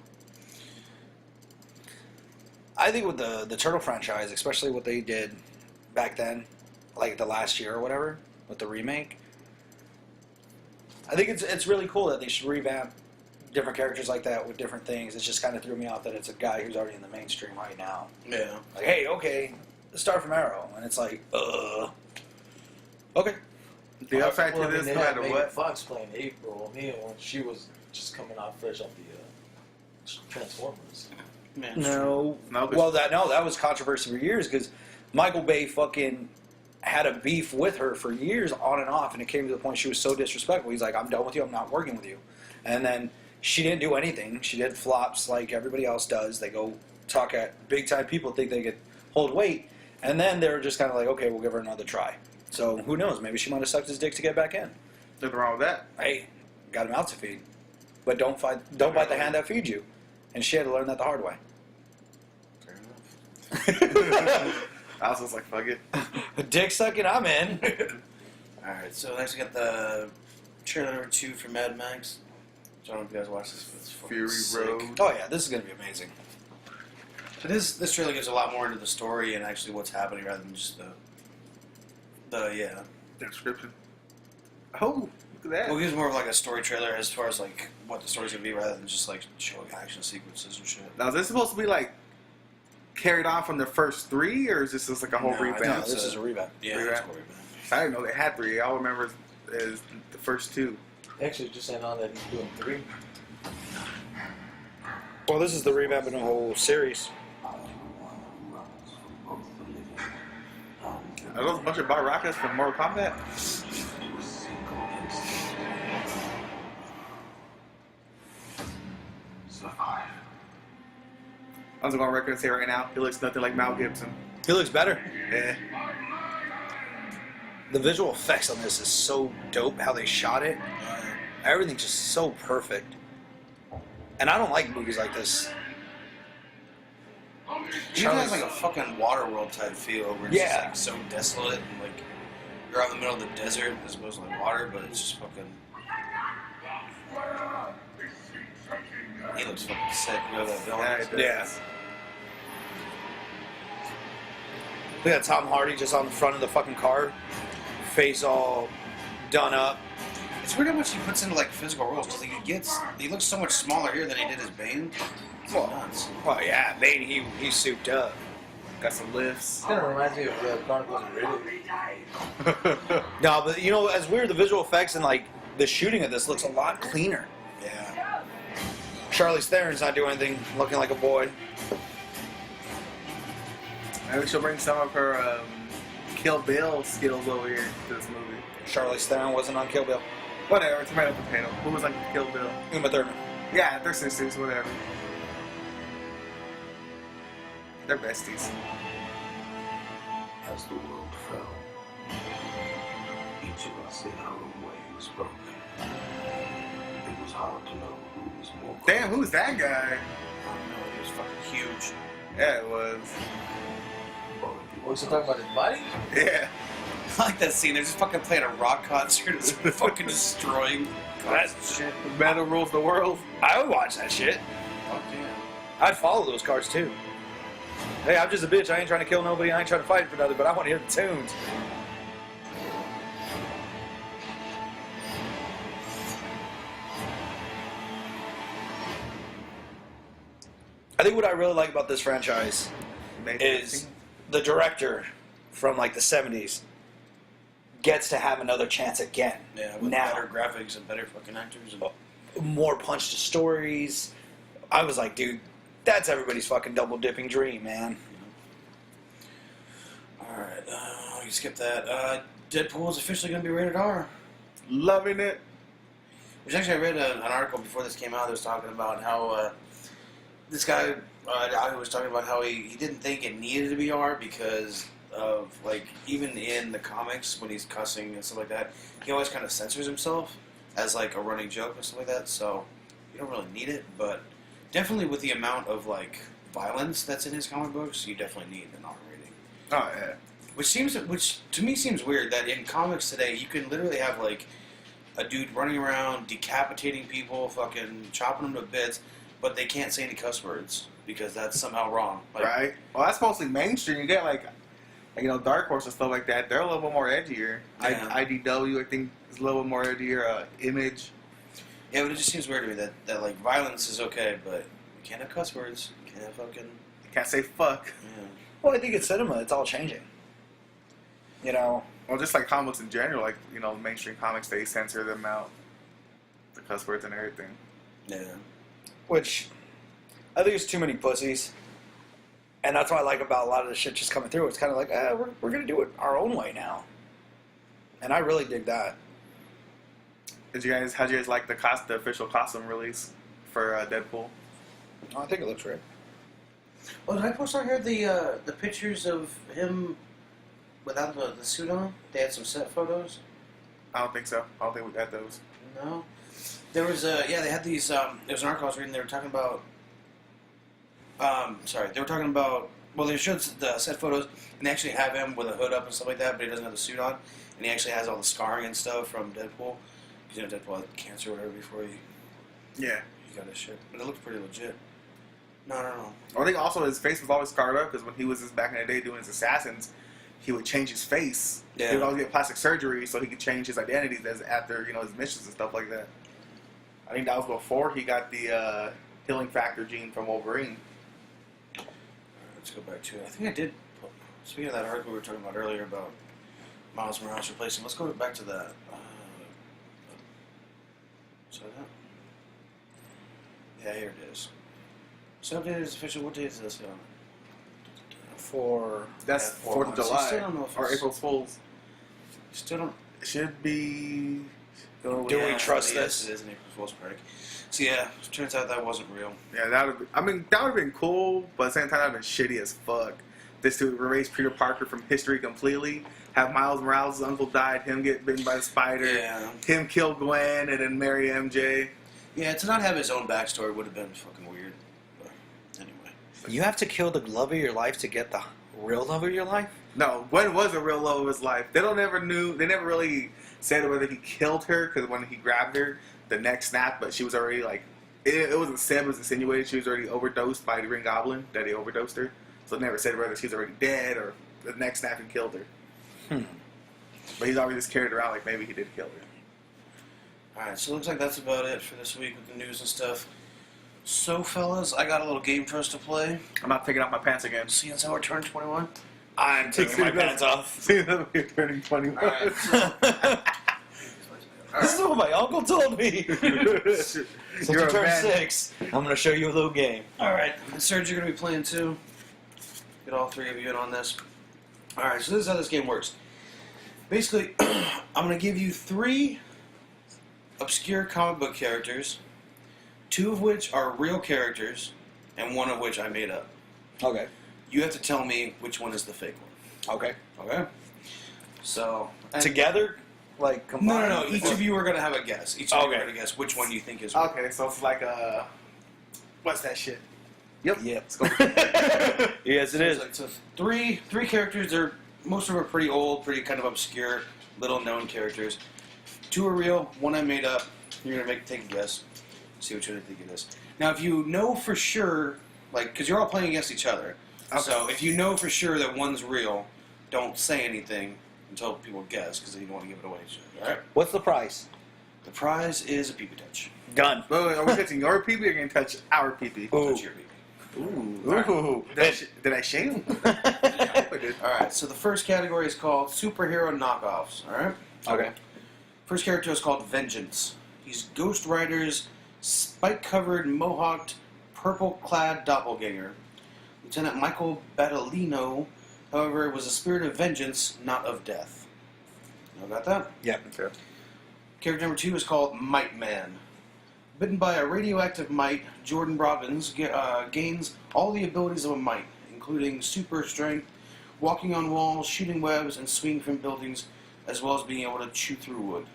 I think with the Turtle franchise, especially what they did back then, like the last year or whatever, with the remake, I think it's really cool that they should revamp different characters like that with different things. It just kind of threw me off that it's a guy who's already in the mainstream right now. Yeah. Like, hey, okay, the star from Arrow. And it's like, okay. The upside to this, they no had matter Megan what. Fox playing April O'Neil when she was just coming out fresh off the Transformers. Man, No, Well, that was controversy for years because Michael Bay fucking had a beef with her for years on and off, and it came to the point she was so disrespectful. He's like, I'm done with you. I'm not working with you. And then she didn't do anything. She did flops like everybody else does. They go talk at big-time people, think they could hold weight, and then they're just kind of like, okay, we'll give her another try. So who knows? Maybe she might have sucked his dick to get back in. Nothing wrong with that. Hey, got a mouth to feed. But don't bite the hand that feeds you. And she had to learn that the hard way. Fair enough. I was just like, fuck it. Dick sucking, I'm in. Alright, so next we got the trailer number 2 for Mad Max. I don't know if you guys watched this, but it's fucking Fury sick. Road. Oh yeah, this is gonna be amazing. But this trailer gives a lot more into the story and actually what's happening rather than just the Description. Oh, look at that. Well, it gives more of like a story trailer as far as like what the story's gonna be rather than just like showing action sequences and shit. Now, is this supposed to be like carried on from the first 3, or is this just like a whole No, I revamp? No, this is a revamp. Yeah, Revamp. it's a revamp. I didn't know they had 3. All I remember is the first 2. Actually, just sent on that he's doing 3. Well, this is the revamp in the whole series. Are those a bunch of Barakas from Mortal Kombat? Survive. I'm just going to record and say right now, he looks nothing like Mel Gibson. He looks better. Yeah. The visual effects on this is so dope. How they shot it, everything's just so perfect. And I don't like movies like this. It has like a fucking Waterworld type feel where it's just Yeah. like so desolate and like you're out in the middle of the desert as opposed to like water, but it's just fucking. He looks fucking sick. You know that villain? Yeah, it does. Yeah. Look at Tom Hardy just on the front of the fucking car, face all done up. It's weird how much he puts into like physical roles because he looks so much smaller here than he did as Bane. It's nuts. Well, yeah, Bane, he's souped up. Got some lifts. Kind of reminds me of Chronicles of Riddick. No, but you know, as weird, the visual effects and like the shooting of this looks a lot cleaner. Yeah. Charlize Theron's not doing anything, looking like a boy. Maybe she'll bring some of her Kill Bill skills over here to this movie. Charlize Theron wasn't on Kill Bill. Whatever, tomato potato. Who was like Kill Bill? Uma Thurman. Yeah, they're sisters, whatever. They're besties. As the world fell, each of us in our own way was broken. It was hard to know who was more. Damn, who's that guy? I don't know. He was fucking huge. Yeah, it was. We're still talking about his body? Yeah. I like that scene. They're just fucking playing a rock concert. It's fucking destroying. That shit. Metal rules the world. I would watch that shit. Fuck yeah. I'd follow those cars too. Hey, I'm just a bitch. I ain't trying to kill nobody. I ain't trying to fight for nothing, but I want to hear the tunes. I think what I really like about this franchise is the director from like the 70s gets to have another chance again. Yeah, with now. better graphics and better fucking actors. And More punch to stories. I was like, dude, that's everybody's fucking double dipping dream, man. Alright, you skip that. Deadpool is officially going to be rated R. Loving it. Which actually, I read an article before this came out that was talking about how this guy was talking about how he didn't think it needed to be R because of, like, even in the comics when he's cussing and stuff like that, he always kind of censors himself as, like, a running joke and stuff like that, so you don't really need it, but definitely with the amount of, like, violence that's in his comic books, you definitely need an R rating. Oh, yeah. Which to me seems weird that in comics today you can literally have like a dude running around decapitating people, fucking chopping them to bits, but they can't say any cuss words because that's somehow wrong. Like, Right? Well, that's mostly mainstream. You get like Dark Horse and stuff like that. They're a little bit more edgier. Yeah. IDW, I think, is a little bit more edgier. Image. Yeah, but it just seems weird to me that like violence is okay, but you can't have cuss words. You can't have fucking. You can't say fuck. Yeah. Well, I think it's cinema. It's all changing. You know, Well, just like comics in general, like, mainstream comics, they censor them out. The cuss words and everything. Yeah. which I think there's too many pussies. And that's what I like about a lot of the shit just coming through. It's kind of like, we're going to do it our own way now. And I really dig that. How'd you guys like the official costume release for Deadpool? Oh, I think it looks great. Oh, did I post on here the pictures of him without the suit on? They had some set photos. I don't think so. I don't think we got those. No. There was they had these. There was an article I was reading. They were talking about. They were talking about. Well, they showed the set photos, and they actually have him with a hood up and stuff like that, but he doesn't have the suit on, and he actually has all the scarring and stuff from Deadpool. Because Deadpool had cancer or whatever before he got his shit. But it looked pretty legit. No, I don't know. I think also his face was always scarred up because when he was back in the day doing his Assassins, he would change his face. Yeah. He would always get plastic surgery so he could change his identities after his missions and stuff like that. I think that was before he got the healing factor gene from Wolverine. Alright, let's go back to it. I think I did. Speaking of that article we were talking about earlier about Miles Morales replacing, let's go back to that. So that. Yeah, here it is. So updated is official. What date is this on? That's 4th of July. Still don't know if or it's- April Fool's. Still don't. It should be. Do we trust yes, this? It is an April Fool's prank. So yeah, turns out that wasn't real. Yeah, that would have been cool, but at the same time, that would have been shitty as fuck. This to erase Peter Parker from history completely. Have Miles Morales' uncle died, him get bitten by the spider, Yeah. him kill Gwen, and then marry MJ. Yeah, to not have his own backstory would have been fucking weird. But anyway. You have to kill the love of your life to get the real love of your life? No, Gwen was the real love of his life. They never really said whether he killed her, because when he grabbed her, the neck snapped, but she was already like, it wasn't said, it was insinuated she was already overdosed by the Green Goblin, that he overdosed her. So it never said whether she's already dead or the neck snapped and killed her. But he's always just carried around like maybe he did kill her. Alright, so it looks like that's about it for this week with the news and stuff. So, fellas, I got a little game for us to play. I'm not taking off my pants again. Seeing as how we're turning 21. I'm taking my pants off. Seeing that we're turning 21. Alright. This is what my uncle told me. Since you You're a turned man. 6, I'm going to show you a little game. Alright, and Serge, you're going to be playing too. Get all three of you in on this. Alright, so this is how this game works. Basically, I'm going to give you 3 obscure comic book characters, 2 of which are real characters, and 1 of which I made up. Okay. You have to tell me which one is the fake one. Okay. Okay? So... Together? Like, combined? No. Each of you are going to have a guess. Each of you are Okay. going to guess which one you think is real. Okay, so it's like a... What's that shit? Yep. Yes. Let's go. Yes, it So is. it's like, three characters. Most of them are pretty old, pretty kind of obscure, little-known characters. 2 are real. 1 I made up. You're going to take a guess. See which one you think it is. Now, if you know for sure, like, because you're all playing against each other, so if you know for sure that one's real, don't say anything until people guess, because then you don't want to give it away. All right? What's the price? The prize is a pee-pee touch. Done. Wait, are we touching your pee-pee or going to touch our pee-pee? Ooh. Touch your pee-pee. Ooh. Did I shave? All right, so the first category is called superhero knockoffs. All right? Okay. First character is called Vengeance. He's Ghost Rider's spike-covered, mohawked, purple-clad doppelganger. Lieutenant Michael Battolino, however, was a spirit of vengeance, not of death. You got that? Yeah. Okay. Character number 2 is called Mite Man. Bitten by a radioactive mite, Jordan Robbins gains all the abilities of a mite, including super strength, walking on walls, shooting webs, and swinging from buildings, as well as being able to chew through wood.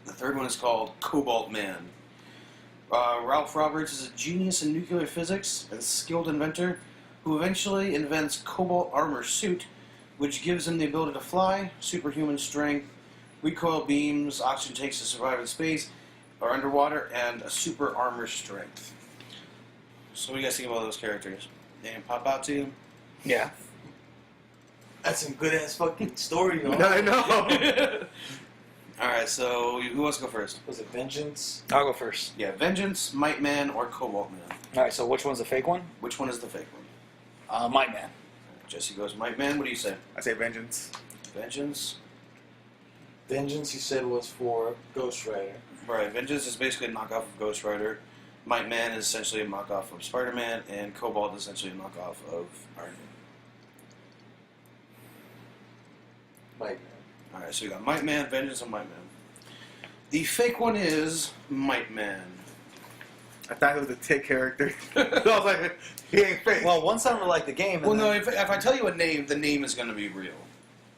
The third one is called Cobalt Man. Ralph Roberts is a genius in nuclear physics and skilled inventor who eventually invents Cobalt Armor Suit, which gives him the ability to fly, superhuman strength, recoil beams, oxygen tanks to survive in space or underwater, and a super armor strength. So what do you guys think about those characters? Anything pop out to you? Yeah. That's some good ass fucking story, though. I know. Alright, so who wants to go first? Was it Vengeance? I'll go first. Yeah, Vengeance, Mite Man, or Cobalt Man. All right, so which one's the fake one? Which one is the fake one? Mite Man. Jesse goes Mite Man. What do you say? I say vengeance. Vengeance? Vengeance, you said, was for Ghost Rider. Right, Vengeance is basically a knockoff of Ghost Rider. Mite Man is essentially a knockoff of Spider-Man, and Cobalt is essentially a knockoff of Iron Man. Mike. Alright, so you got Mite Man, Vengeance, and Mite Man. The fake one is Mite Man. I thought it was a Tick character. So I was like, he ain't fake. Well, one sounded like the game. And Well, no, then- if I tell you a name, the name is going to be real.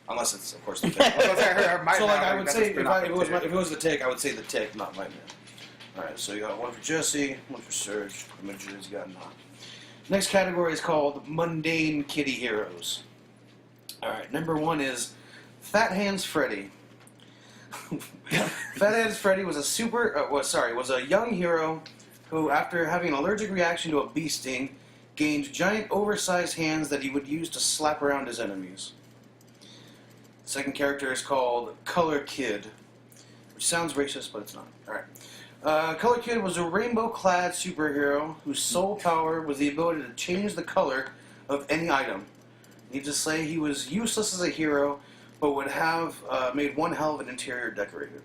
Unless it's, of course, the Tick. I was like, So, like, I would say, if it it was the Tick, I would say the Tick, not Mite Man. Alright, so you got one for Jesse, one for Serge, and Madrid's got none. Next category is called Mundane Kitty Heroes. Alright, number 1 is Fat Hands Freddy. Fat Hands Freddy was was a young hero who, after having an allergic reaction to a bee sting, gained giant oversized hands that he would use to slap around his enemies. The second character is called Color Kid, which sounds racist, but it's not. Alright. Color Kid was a rainbow-clad superhero whose sole power was the ability to change the color of any item. Needless to say, he was useless as a hero, but would have made one hell of an interior decorator.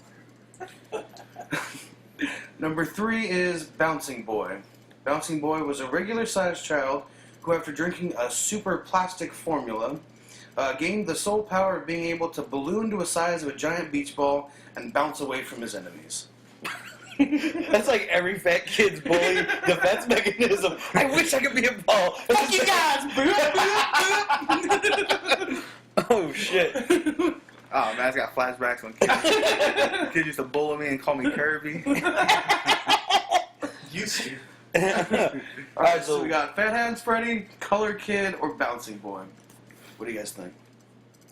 Number 3 is Bouncing Boy. Bouncing Boy was a regular-sized child who, after drinking a super plastic formula, gained the sole power of being able to balloon to the size of a giant beach ball and bounce away from his enemies. That's like every fat kid's bully defense mechanism. I wish I could be a ball. Fuck you guys! Oh shit! Oh man, I got flashbacks when kids used to bully me and call me Kirby. Used to. Alright, so we got Fat Hands Freddy, Color Kid, or Bouncing Boy. What do you guys think?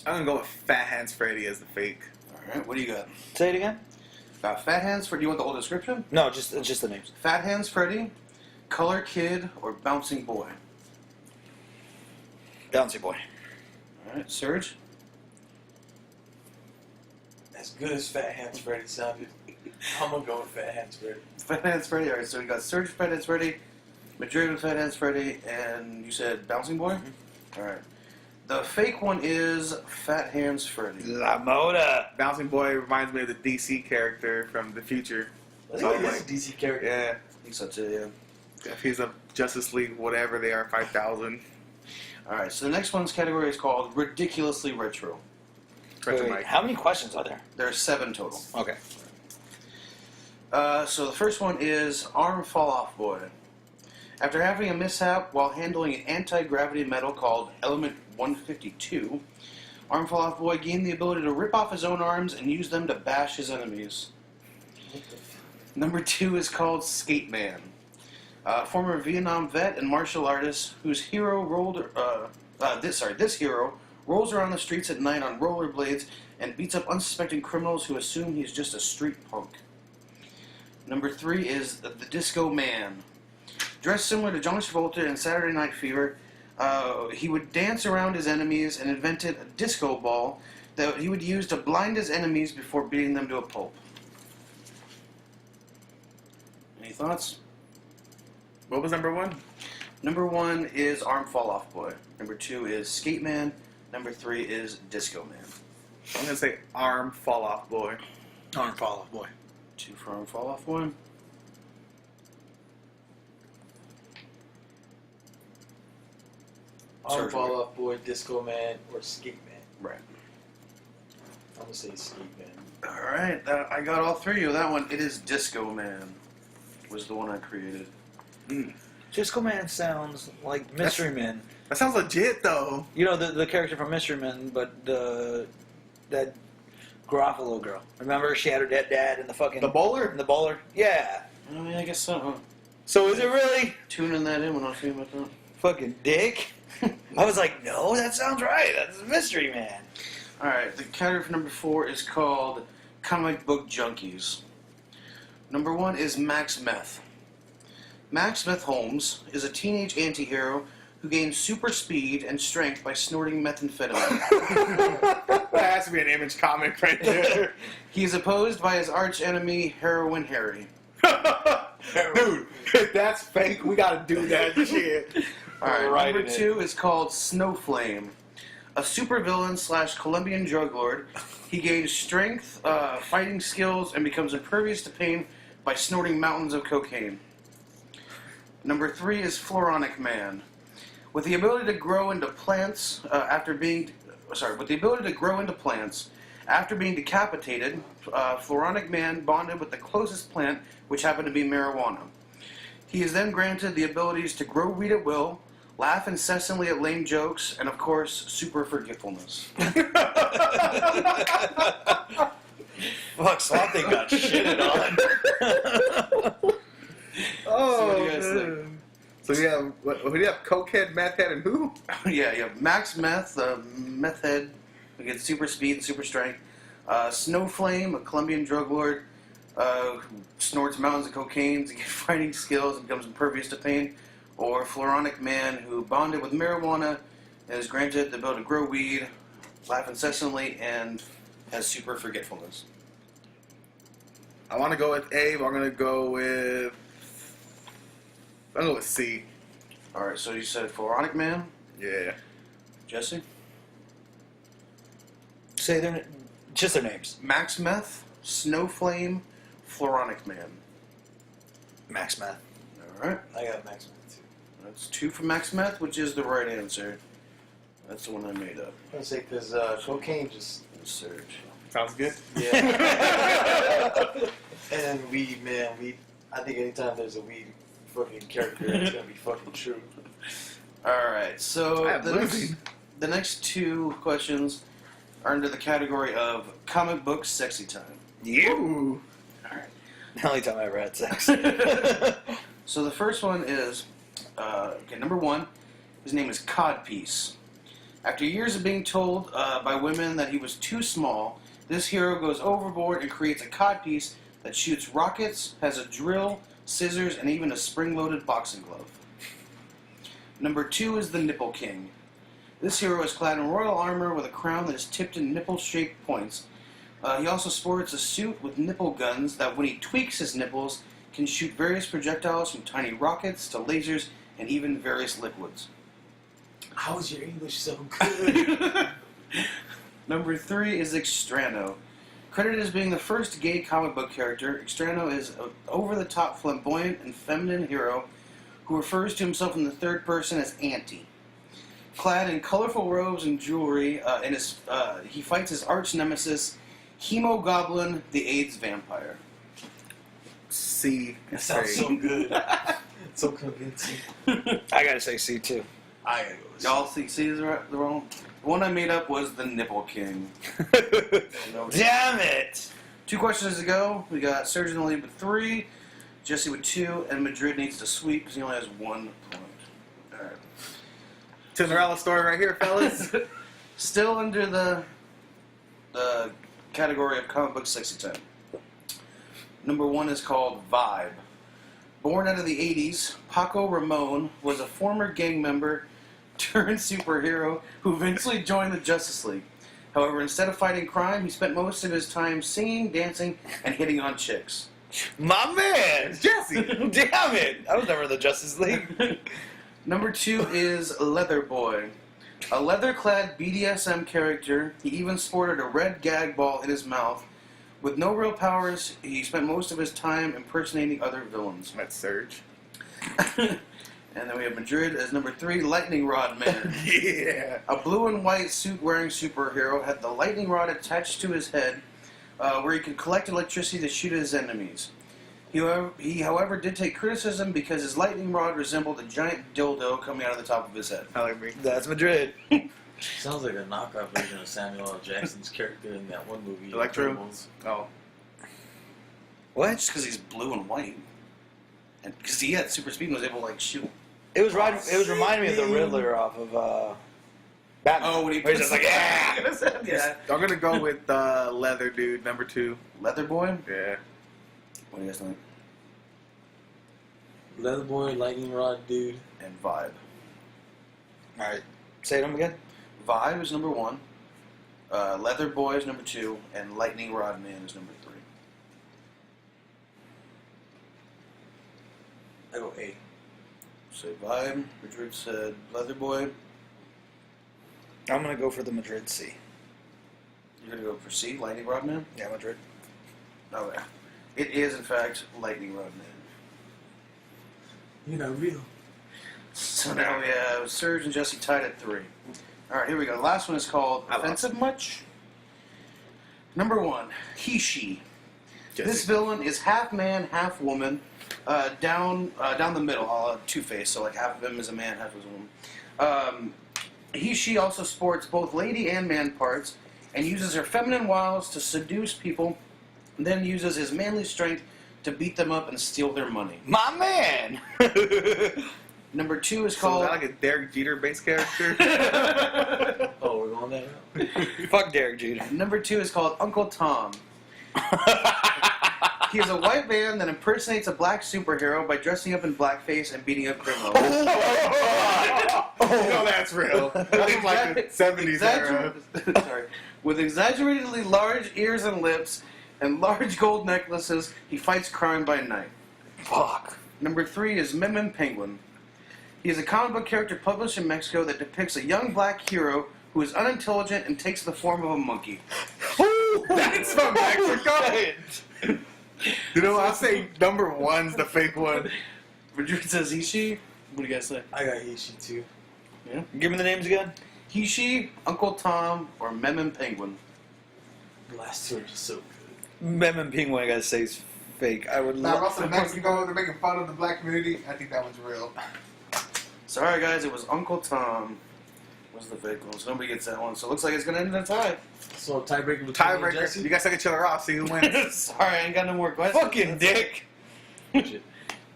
I'm gonna go with Fat Hands Freddy as the fake. Alright, what do you got? Say it again. Got Fat Hands Freddy. Do you want the whole description? No, just the names. Fat Hands Freddy, Color Kid, or Bouncing Boy? Bouncy Boy. Alright, Serge? As good as Fat Hands Freddy sounded, I'm gonna go with Fat Hands Freddy. Fat Hands Freddy. All right, so we got Surge Fat Hands Freddy, Madrid with Fat Hands Freddy, and you said Bouncing Boy? Mm-hmm. All right. The fake one is Fat Hands Freddy. La Moda. Bouncing Boy reminds me of the DC character from the future. I So, think like, it's a DC character. yeah, I think so too, yeah. if he's a Justice League, whatever they are, 5,000. All right, so the next one's category is called Ridiculously Retro. Question Wait, Mike. how many questions are there? There are 7 total. Okay. So the first one is Arm Fall Off Boy. After having a mishap while handling an anti-gravity metal called Element 152, Arm Fall Off Boy gained the ability to rip off his own arms and use them to bash his enemies. Number 2 is called Skate Man. Former Vietnam vet and martial artist whose hero this hero rolls around the streets at night on rollerblades and beats up unsuspecting criminals who assume he's just a street punk. Number 3 is the Disco Man. Dressed similar to John Travolta in Saturday Night Fever, he would dance around his enemies and invented a disco ball that he would use to blind his enemies before beating them to a pulp. Any thoughts? What was number 1? Number 1 is Arm Fall Off Boy. Number 2 is Skate Man. Number 3 is Disco Man. I'm gonna say Arm Fall Off Boy. Arm Fall Off Boy. 2 for Arm Fall Off Boy. Arm Surge Fall Boy. Off Boy, Disco Man, or Skate Man. Right. I'm gonna say Skate Man. Alright, I got all 3 of that one. It is Disco Man. Was the one I created. Disco Man sounds like Mystery Men. That sounds legit though. You know the character from Mystery Men, but that Garofalo girl. Remember, she had her dead dad in the fucking The bowler? in the bowler. Yeah. I mean, I guess so, huh? So is it really Tuning that in when I was thinking about that. fucking dick? I was like, no, that sounds right. That's Mystery Man. Alright, the category for number 4 is called Comic Book Junkies. Number 1 is Max Meth. Max Meth Holmes is a teenage anti-hero who gains super speed and strength by snorting methamphetamine. That has to be an Image comic right there. He is opposed by his arch enemy, Heroin Harry. Dude, if that's fake, we gotta do that shit. Alright, Right number in 2 is called Snowflame. A supervillain / Colombian drug lord, he gains strength, fighting skills, and becomes impervious to pain by snorting mountains of cocaine. Number 3 is Floronic Man. With the ability to grow into plants after being decapitated, Floronic Man bonded with the closest plant, which happened to be marijuana. He is then granted the abilities to grow weed at will, laugh incessantly at lame jokes, and of course, super forgetfulness. Fuck, something got shitted on. So what do you guys think? man. So we have, who do you have? Cokehead, Meth Head, and who? Yeah, you have Max Meth, Meth Head, who gets super speed and super strength. Snowflame, a Colombian drug lord, who snorts mountains of cocaine to get fighting skills and becomes impervious to pain. Or Floronic Man, who bonded with marijuana and is granted the ability to grow weed, laugh incessantly, and has super forgetfulness. I want to go with A, but I'm gonna go with. I'm gonna go with C. Alright, so you said Floronic Man, Yeah. Jesse? Say just their names. Max Meth, Snowflame, Floronic Man. Max Meth. Alright, I got Max Man too. that's 2 for Max Meth, which is the right answer. That's the one I made up. I'm gonna say because cocaine just Surge. Sounds good. yeah. And then weed, man, weed. I think anytime there's a weed fucking character, it's gonna be fucking true. Alright, so I have losing. the next 2 questions are under the category of comic book sexy time. You. Alright. The only time I ever had sex. So the first one is, number 1, his name is Codpiece. After years of being told by women that he was too small, this hero goes overboard and creates a codpiece that shoots rockets, has a drill, scissors, and even a spring-loaded boxing glove. Number 2 is the Nipple King. This hero is clad in royal armor with a crown that is tipped in nipple-shaped points. He also sports a suit with nipple guns that, when he tweaks his nipples, can shoot various projectiles from tiny rockets to lasers and even various liquids. How is your English so good? Number 3 is Extrano. Credited as being the first gay comic book character, Extrano is an over-the-top flamboyant and feminine hero who refers to himself in the third person as Auntie. Clad in colorful robes and jewelry, he fights his arch nemesis, Hemogoblin, the AIDS vampire. C. That sounds so good. So convincing. I gotta say C too. I gotta go with C. Y'all think C is the wrong? The one I made up was the Nipple King. Damn it! 2 questions to go. We got Serge in the lead with 3, Jesse with 2, and Madrid needs to sweep because he only has 1 point. All right. Cinderella story right here, fellas. Still under the category of comic book 6 to 10. Number 1 is called Vibe. Born out of the 80s, Paco Ramon was a former gang member turned superhero who eventually joined the Justice League. However, instead of fighting crime, he spent most of his time singing, dancing, and hitting on chicks. My man! Jesse! Damn it! I was never in the Justice League. Number 2 is Leather Boy. A leather-clad BDSM character, he even sported a red gag ball in his mouth. With no real powers, he spent most of his time impersonating other villains. That's Serge. And then we have Madrid as number 3, Lightning Rod Man. Yeah. A blue and white suit-wearing superhero had the lightning rod attached to his head, where he could collect electricity to shoot at his enemies. He, however, did take criticism because his lightning rod resembled a giant dildo coming out of the top of his head. I like me. That's Madrid. Sounds like a knockoff version of Samuel L. Jackson's character in that one movie. Electro? Incredibles. Oh. What? Just because he's blue and white. And because he had super speed and was able to, like, shoot. It was right. It was reminding me of the Riddler off of Batman. Oh, when he Where he's just like, yeah. Yeah. I'm gonna go with Leather Dude, number 2. Leather Boy? Yeah. What do you guys think? Leather Boy, Lightning Rod Dude. And Vibe. All right, say them again. Vibe is number 1. Leather Boy is number 2. And Lightning Rod Man is number 3. I go A. Say Vibe. Madrid said Leather Boy. I'm gonna go for the Madrid C. You're going to go for C, Lightning Rod Man? Yeah, Madrid. Oh, yeah. It is, in fact, Lightning Rod Man. You're not real. So now we have Serge and Jesse tied at 3. All right, here we go. The last one is called Offensive Much? Number 1, He, She. Jesse. This villain is half man, half woman, down the middle, two-faced, so like half of him is a man, half is a woman. He, She also sports both lady and man parts and uses her feminine wiles to seduce people, and then uses his manly strength to beat them up and steal their money. My man. Number 2 is So called... is that like a Derek Jeter-based character? Oh, we're going that route? Fuck Derek Jeter. Number 2 is called Uncle Tom. He is a white man that impersonates a black superhero by dressing up in blackface and beating up criminals. No, that's real. That's from like the 70s era. Sorry. With exaggeratedly large ears and lips and large gold necklaces, he fights crime by night. Fuck. Number 3 is Memon Penguin. He is a comic book character published in Mexico that depicts a young black hero who is unintelligent and takes the form of a monkey. That's from Mexico. You know, I'll say number 1's the fake one. Madrid says he, she. What do you guys say? I got Heishi too. Yeah. Give me the names again. He, she, Uncle Tom, or Memon Penguin. The last two are just so good. Memon Penguin, I gotta say, is fake. I would Now, love. also Mexico, they're making fun of the black community. I think that one's real. Sorry, guys, it was Uncle Tom. Was the fake one? So nobody gets that one. So it looks like it's gonna end in a tie. So tiebreaker between me and Tiebreaker. Jesse? You guys take each other off. See who wins. Sorry, I ain't got no more questions. Fucking dick. Shit.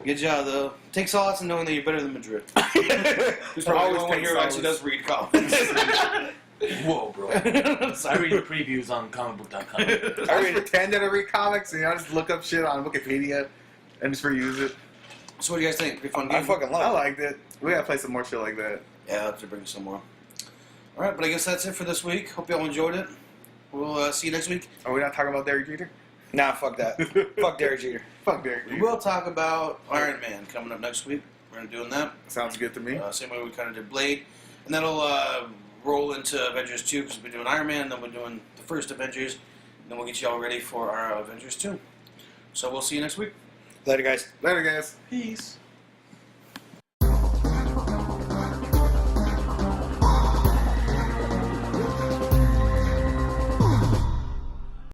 Good job, though. Take solace in knowing that you're better than Madrid. Who's Always probably the one take here who actually solace. does read comics. Whoa, bro. I read previews on comicbook.com. I just pretend that I read comics and I just look up shit on Wikipedia and just reuse it. So what do you guys think? Pretty fun game? I fucking I love it. liked it. We gotta play some more shit like that. Yeah, I'll have to bring some more. Alright, but I guess that's it for this week. Hope y'all enjoyed it. We'll see you next week. Are we not talking about Derek Jeter? Nah, fuck that. Fuck Derek Jeter. Fuck Derek We Jeter. will talk about Iron Man coming up next week. We're going to be doing that. Sounds good to me. Same way we kind of did Blade. And that'll roll into Avengers 2 because we're doing Iron Man, then we're doing the first Avengers, and then we'll get you all ready for our Avengers 2. So we'll see you next week. Later, guys. Later, guys. Peace.